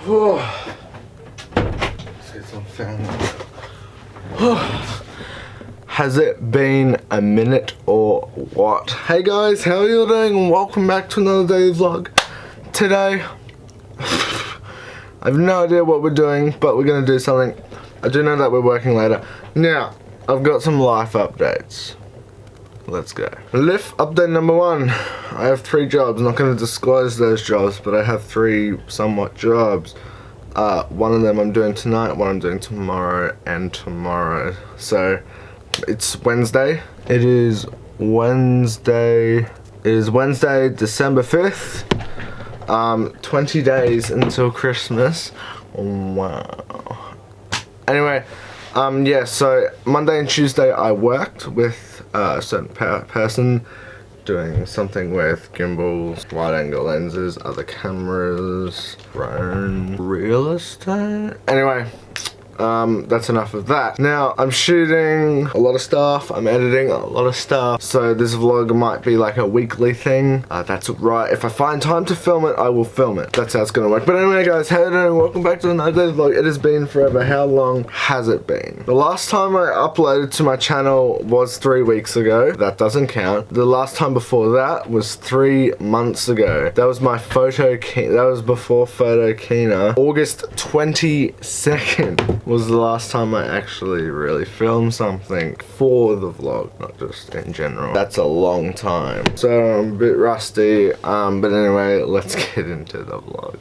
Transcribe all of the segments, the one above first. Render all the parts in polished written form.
See some fan. Has it been a minute or what? Hey guys, how are you doing? Welcome back to another daily vlog. Today, I have no idea what we're doing, but we're gonna do something. I do know that we're working later. Now, I've got some life updates. Let's go. Life update number 1. I have 3 jobs. I'm not gonna disclose those jobs, but I have 3 somewhat jobs. One of them I'm doing tonight, one I'm doing tomorrow, and tomorrow. So, it's Wednesday. It is Wednesday, December 5th. 20 days until Christmas. Wow. Anyway, yeah, so Monday and Tuesday I worked with a certain person doing something with gimbals, wide angle lenses, other cameras, drone, real estate. Anyway, that's enough of that. Now, I'm shooting a lot of stuff, I'm editing a lot of stuff, so this vlog might be like a weekly thing. That's right, if I find time to film it, I will film it. That's how it's gonna work. But anyway guys, how are you doing? Welcome back to another day's vlog. It has been forever. How long has it been? The last time I uploaded to my channel was 3 weeks ago. That doesn't count. The last time before that was 3 months ago. That was my that was before Photo Kina. August 22nd. Was the last time I actually really filmed something for the vlog, not just in general. That's a long time. So I'm a bit rusty, but anyway, let's get into the vlog.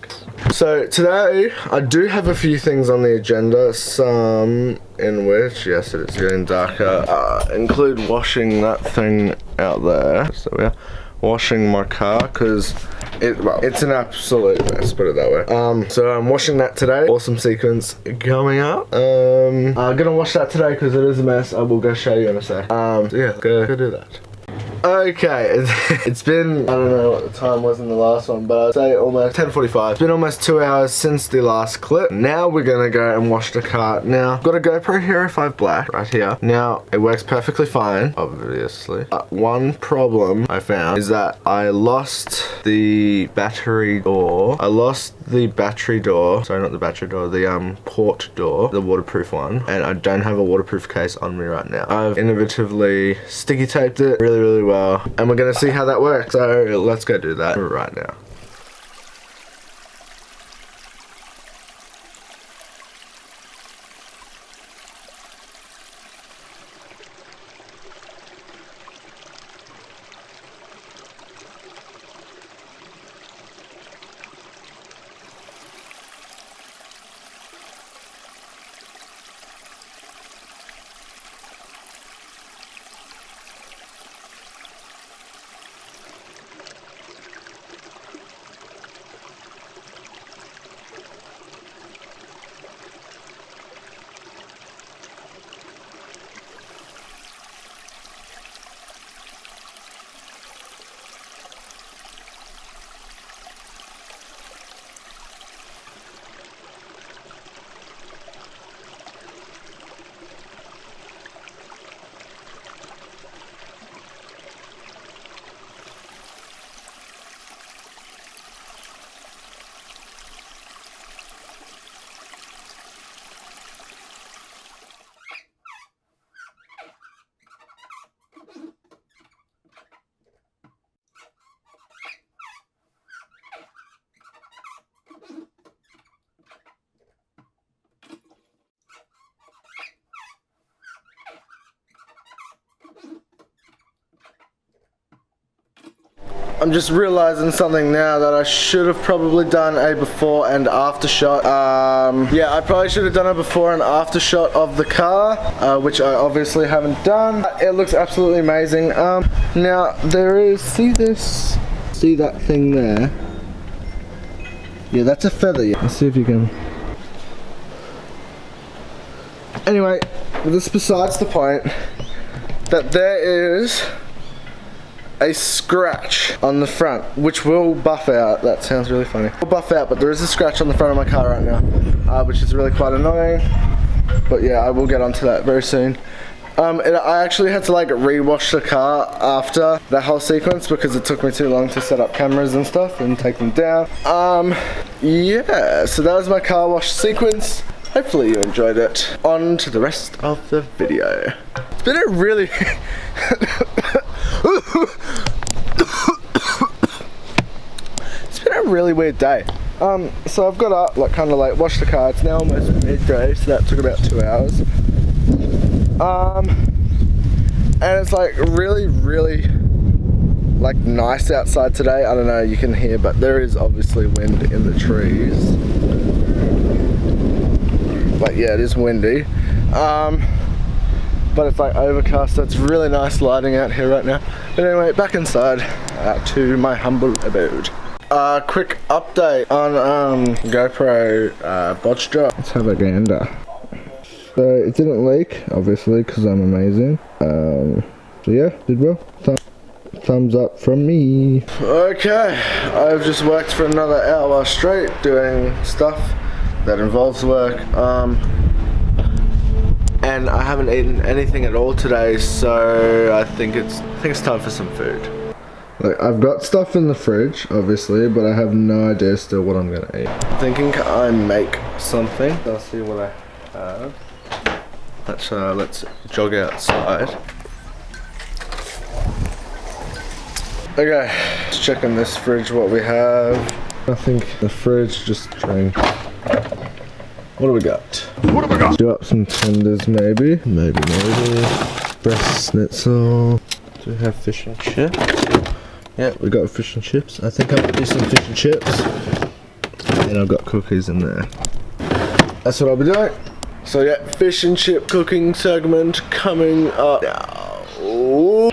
So today, I do have a few things on the agenda, some in which, yes, it is getting darker, include washing that thing out there. So we are washing my car, because it's an absolute mess, put it that way. So I'm washing that today. Awesome sequence coming up. I'm gonna wash that today because it is a mess. I will go show you in a sec. So yeah, go do that. Okay, it's been, I don't know what the time was in the last one, but I'd say almost 10:45. It's been almost 2 hours since the last clip. Now we're gonna go and wash the car. Now, I've got a GoPro Hero 5 Black right here. Now, it works perfectly fine, obviously. One problem I found is that I lost the battery door. Sorry, not the battery door, the port door, the waterproof one. And I don't have a waterproof case on me right now. I've innovatively sticky taped it really well. And we're gonna see how that works. So let's go do that right now. I'm just realizing something now that I should have probably done a before and after shot. Yeah, I probably should have done a before and after shot of the car, which I obviously haven't done. It looks absolutely amazing. Now there is, see that thing there? Yeah, that's a feather. Let's see if you can. Anyway, this besides the point. That there is a scratch on the front, which will buff out. That sounds really funny. Will buff out, but there is a scratch on the front of my car right now, which is really quite annoying. But yeah, I will get onto that very soon. I actually had to like rewash the car after that whole sequence because it took me too long to set up cameras and stuff and take them down. Yeah, so that was my car wash sequence. Hopefully you enjoyed it. On to the rest of the video. It's been a really it's been a really weird day. So I've got up, like kind of like washed the car. It's now almost midday, so that took about 2 hours. And it's like really like nice outside today. I don't know, you can hear, but there is obviously wind in the trees. But yeah, it is windy. But it's like overcast, so it's really nice lighting out here right now. But anyway, back inside to my humble abode. Quick update on GoPro botch job. Let's have a gander. So it didn't leak, obviously, because I'm amazing. So yeah, did well. Thumbs up from me. Okay, I've just worked for another hour straight doing stuff that involves work. And I haven't eaten anything at all today, so I think it's time for some food. Like, I've got stuff in the fridge, obviously, but I have no idea still what I'm gonna eat. I'm thinking I make something. I'll see what I have. Let's jog outside. Okay, let's check in this fridge what we have. Nothing in the fridge, just drink. What do we got? What have we got? Do up some tenders, maybe. Maybe. Breast schnitzel. Do we have fish and chips? Yeah, we got fish and chips. I think I'm gonna do some fish and chips. And I've got cookies in there. That's what I'll be doing. So yeah, fish and chip cooking segment coming up now. Ooh.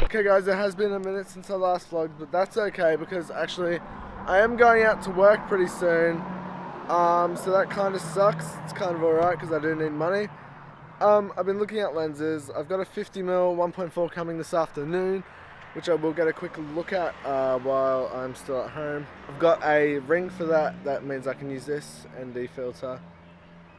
Okay guys, it has been a minute since I last vlogged, but that's okay because actually I am going out to work pretty soon, so that kind of sucks. It's kind of alright because I do need money. I've been looking at lenses. I've got a 50mm 1.4 coming this afternoon, which I will get a quick look at while I'm still at home. I've got a ring for that. That means I can use this ND filter.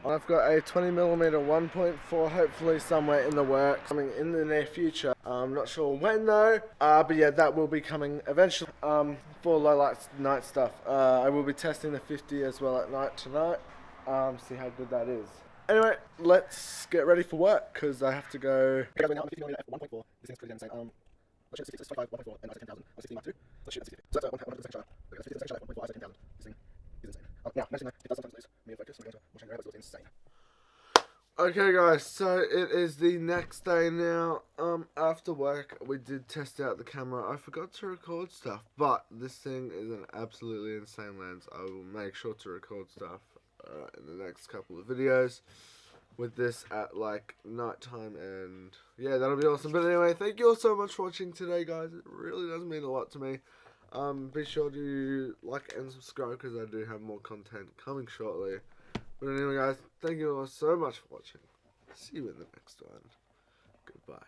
I've got a 20mm 1.4 hopefully somewhere in the works, coming in the near future. I'm not sure when though, but yeah, that will be coming eventually for low light night stuff. I will be testing the 50 as well at night tonight, see how good that is. Anyway, let's get ready for work because I have to go. Now I'm 50mm f1.4. This thing's pretty insane. Let's shoot 25 1.4 and that's 10,000. 16 mark 2. Let's shoot at 60. So that's 100% sharp. That's 50% sharp 1.4. I said 10,000. This thing is insane. Now, next thing, it does sometimes lose me in focus. We're going to watch and grab it. It's insane. Okay guys, so it is the next day now. After work we did test out the camera. I forgot to record stuff, but this thing is an absolutely insane lens. I will make sure to record stuff in the next couple of videos with this at like nighttime, and yeah, that'll be awesome. But anyway, thank you all so much for watching today guys. It really does mean a lot to me. Be sure to like and subscribe because I do have more content coming shortly. But anyway guys, thank you all so much for watching. See you in the next one. Goodbye.